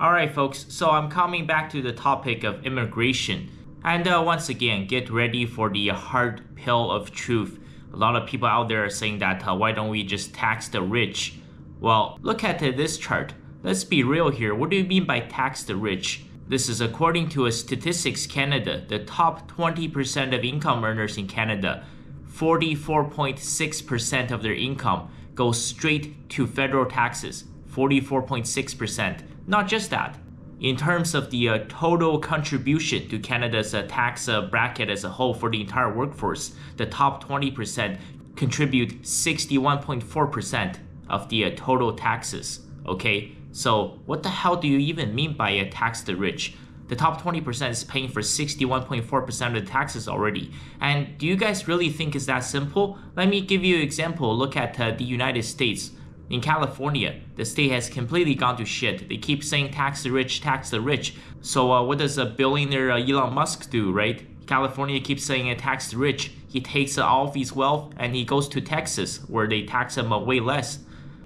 Alright folks, so I'm coming back to the topic of immigration. And once again, get ready for the hard pill of truth. A lot of people out there are saying that why don't we just tax the rich? Well, look at this chart. Let's be real here. What do you mean by tax the rich? This is according to a Statistics Canada. The top 20% of income earners in Canada, 44.6% of their income goes straight to federal taxes. 44.6%. Not just that. In terms of the total contribution to Canada's tax bracket as a whole for the entire workforce, the top 20% contribute 61.4% of the total taxes. Okay, so what the hell do you even mean by tax the rich? The top 20% is paying for 61.4% of the taxes already. And do you guys really think it's that simple? Let me give you an example. Look at the United States. In California, the state has completely gone to shit. They keep saying tax the rich, tax the rich. So what does a billionaire Elon Musk do, right? California keeps saying tax the rich. He takes all of his wealth and he goes to Texas where they tax him way less.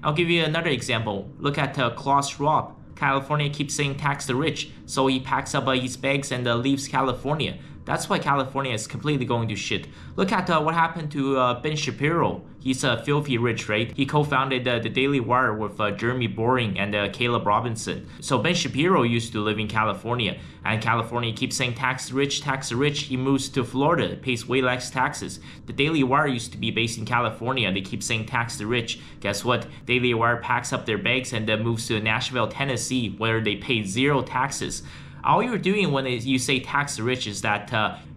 I'll give you another example. Look at Klaus Schwab. California keeps saying tax the rich. So he packs up his bags and leaves California. That's why California is completely going to shit. Look at what happened to Ben Shapiro. He's filthy rich, right? He co-founded the Daily Wire with Jeremy Boring and Caleb Robinson. So Ben Shapiro used to live in California, and California keeps saying tax the rich, tax the rich. He moves to Florida, pays way less taxes. The Daily Wire used to be based in California. They keep saying tax the rich. Guess what? Daily Wire packs up their bags and moves to Nashville, Tennessee, where they pay zero taxes. All you're doing when you say tax the rich is that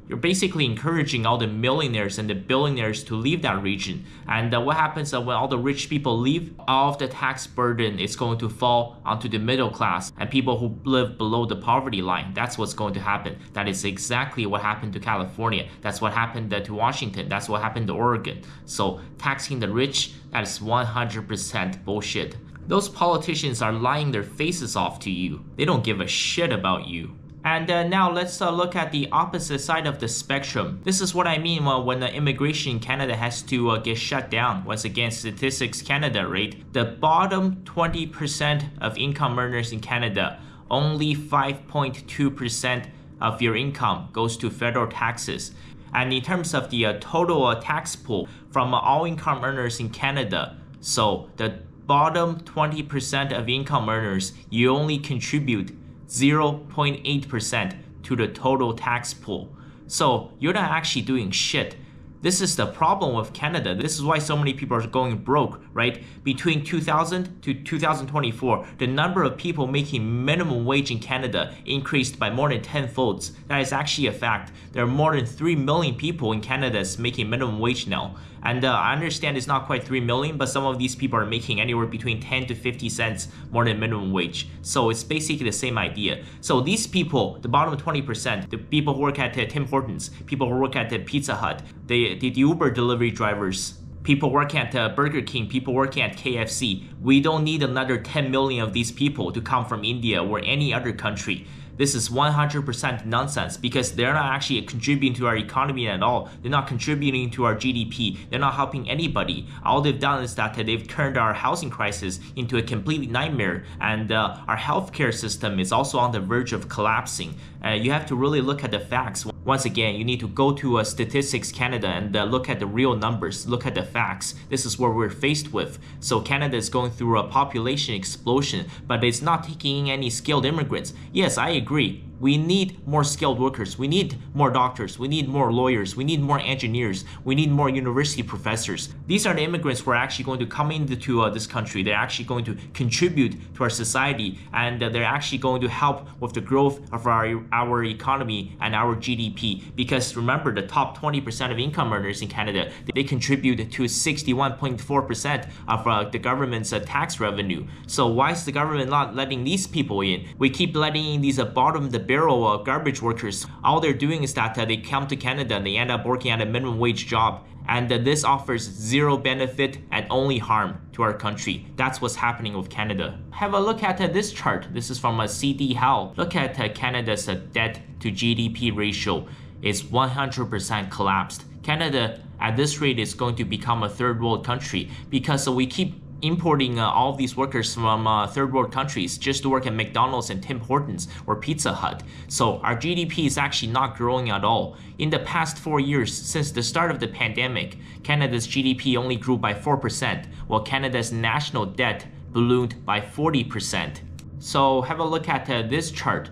you're basically encouraging all the millionaires and the billionaires to leave that region. And what happens when all the rich people leave? All of the tax burden is going to fall onto the middle class and people who live below the poverty line. That's what's going to happen. That is exactly what happened to California. That's what happened to Washington. That's what happened to Oregon. So taxing the rich, that is 100% bullshit. Those politicians are lying their faces off to you. They don't give a shit about you. And now let's look at the opposite side of the spectrum. This is what I mean when the immigration in Canada has to get shut down. Once again, Statistics Canada, right? The bottom 20% of income earners in Canada, only 5.2% of your income goes to federal taxes. And in terms of the total tax pool from all income earners in Canada, so the bottom 20% of income earners, you only contribute 0.8% to the total tax pool. So you're not actually doing shit. This is the problem with Canada. This is why so many people are going broke, right? Between 2000 to 2024, the number of people making minimum wage in Canada increased by more than 10-folds. That is actually a fact. There are more than 3 million people in Canada making minimum wage now. And I understand it's not quite 3 million, but some of these people are making anywhere between 10 to 50 cents more than minimum wage. So it's basically the same idea. So these people, the bottom 20%, the people who work at Tim Hortons, people who work at Pizza Hut, the Uber delivery drivers, people working at Burger King, people working at KFC. We don't need another 10 million of these people to come from India or any other country. This is 100% nonsense because they're not actually contributing to our economy at all. They're not contributing to our GDP. They're not helping anybody. All they've done is that they've turned our housing crisis into a complete nightmare, and our healthcare system is also on the verge of collapsing. You have to really look at the facts. Once again, you need to go to Statistics Canada and look at the real numbers, look at the facts. This is what we're faced with. So Canada is going through a population explosion, but it's not taking in any skilled immigrants. Yes, I agree. We need more skilled workers. We need more doctors. We need more lawyers. We need more engineers. We need more university professors. These are the immigrants who are actually going to come into this country. They're actually going to contribute to our society, and they're actually going to help with the growth of our economy and our GDP. Because remember, the top 20% of income earners in Canada, they contribute to 61.4% of the government's tax revenue. So why is the government not letting these people in? We keep letting in these bottom the barrel garbage workers. All they're doing is that they come to Canada and they end up working at a minimum wage job. And this offers zero benefit and only harm to our country. That's what's happening with Canada. Have a look at this chart. This is from CD Howe. Look at Canada's debt to GDP ratio is 100% collapsed. Canada at this rate is going to become a third world country because we keep importing all of these workers from third world countries just to work at McDonald's and Tim Hortons or Pizza Hut. So our GDP is actually not growing at all. In the past 4 years, since the start of the pandemic, Canada's GDP only grew by 4%, while Canada's national debt ballooned by 40%. So have a look at this chart.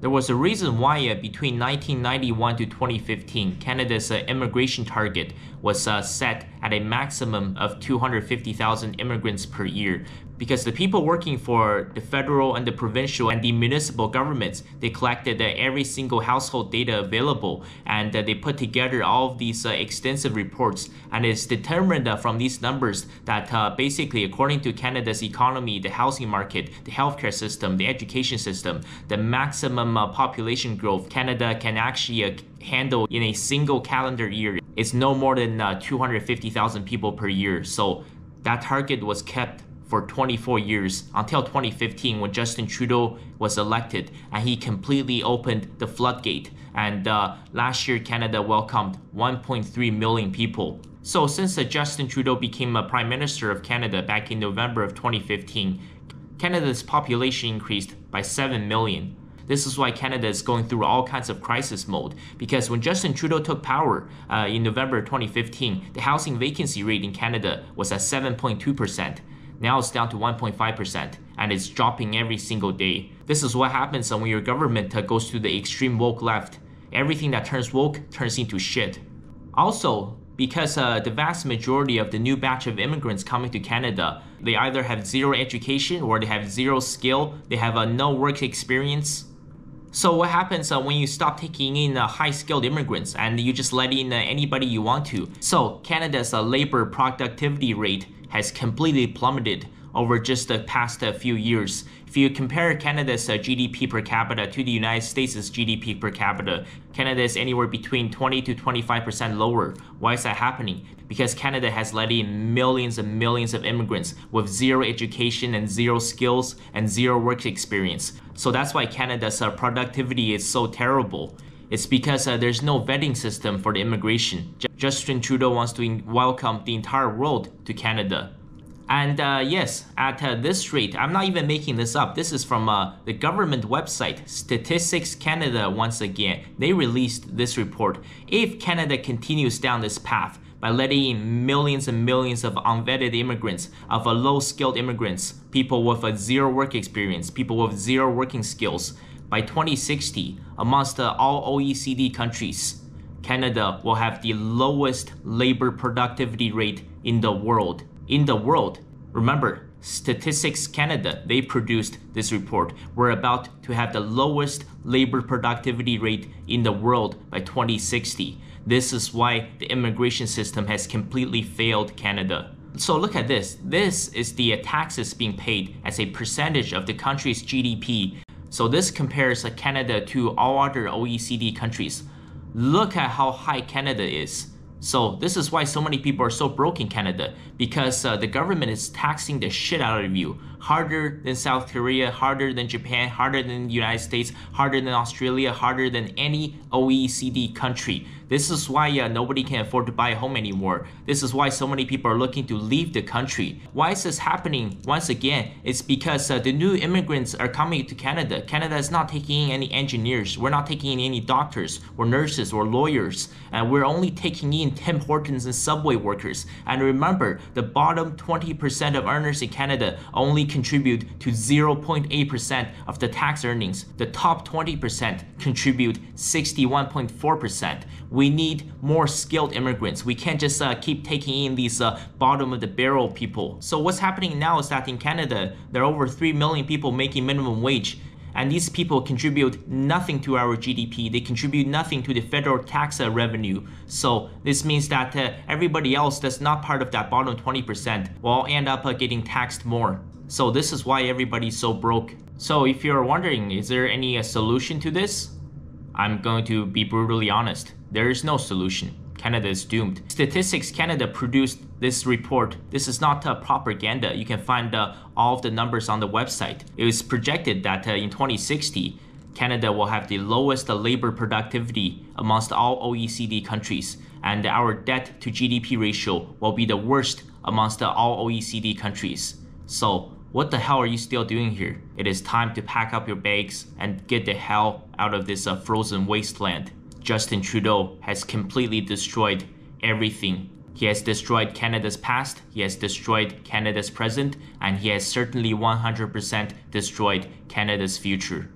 There was a reason why between 1991 to 2015, Canada's immigration target was set at a maximum of 250,000 immigrants per year. Because the people working for the federal and the provincial and the municipal governments, they collected every single household data available, and they put together all of these extensive reports, and it's determined from these numbers that basically, according to Canada's economy, the housing market, the healthcare system, the education system, the maximum population growth Canada can actually handle in a single calendar year is no more than 250,000 people per year. So that target was kept for 24 years until 2015 when Justin Trudeau was elected, and he completely opened the floodgate. And last year, Canada welcomed 1.3 million people. So since Justin Trudeau became a Prime Minister of Canada back in November of 2015, Canada's population increased by 7 million. This is why Canada is going through all kinds of crisis mode, because when Justin Trudeau took power in November 2015, the housing vacancy rate in Canada was at 7.2%. Now it's down to 1.5%, and it's dropping every single day. This is what happens when your government goes to the extreme woke left. Everything that turns woke turns into shit. Also, because the vast majority of the new batch of immigrants coming to Canada, they either have zero education or they have zero skill, they have no work experience. So what happens when you stop taking in high-skilled immigrants and you just let in anybody you want to? So Canada's labor productivity rate has completely plummeted over just the past few years. If you compare Canada's GDP per capita to the United States' GDP per capita, Canada is anywhere between 20 to 25% lower. Why is that happening? Because Canada has let in millions and millions of immigrants with zero education and zero skills and zero work experience. So that's why Canada's productivity is so terrible. It's because there's no vetting system for the immigration. Justin Trudeau wants to welcome the entire world to Canada. And yes, at this rate, I'm not even making this up. This is from the government website, Statistics Canada once again. They released this report. If Canada continues down this path by letting in millions and millions of unvetted immigrants, of low-skilled immigrants, people with zero work experience, people with zero working skills, by 2060, amongst all OECD countries, Canada will have the lowest labor productivity rate in the world. Remember, Statistics Canada, they produced this report. We're about to have the lowest labor productivity rate in the world by 2060. This is why the immigration system has completely failed Canada. So look at this. This is the taxes being paid as a percentage of the country's GDP. So this compares Canada to all other OECD countries. Look at how high Canada is. So this is why so many people are so broke in Canada, because the government is taxing the shit out of you. Harder than South Korea, harder than Japan, harder than the United States, harder than Australia, harder than any OECD country. This is why nobody can afford to buy a home anymore. This is why so many people are looking to leave the country. Why is this happening? Once again, it's because the new immigrants are coming to Canada. Canada is not taking in any engineers. We're not taking in any doctors or nurses or lawyers. And we're only taking in Tim Hortons and Subway workers. And remember, the bottom 20% of earners in Canada only contribute to 0.8% of the tax earnings. The top 20% contribute 61.4%. We need more skilled immigrants. We can't just keep taking in these bottom of the barrel people. So what's happening now is that in Canada, there are over 3 million people making minimum wage. And these people contribute nothing to our GDP. They contribute nothing to the federal tax revenue. So this means that everybody else that's not part of that bottom 20% will end up getting taxed more. So this is why everybody's so broke. So if you're wondering, is there any solution to this? I'm going to be brutally honest. There is no solution. Canada is doomed. Statistics Canada produced this report. This is not propaganda. You can find all of the numbers on the website. It was projected that in 2060, Canada will have the lowest labor productivity amongst all OECD countries, and our debt to GDP ratio will be the worst amongst all OECD countries. So what the hell are you still doing here? It is time to pack up your bags and get the hell out of this frozen wasteland. Justin Trudeau has completely destroyed everything. He has destroyed Canada's past, he has destroyed Canada's present, and he has certainly 100% destroyed Canada's future.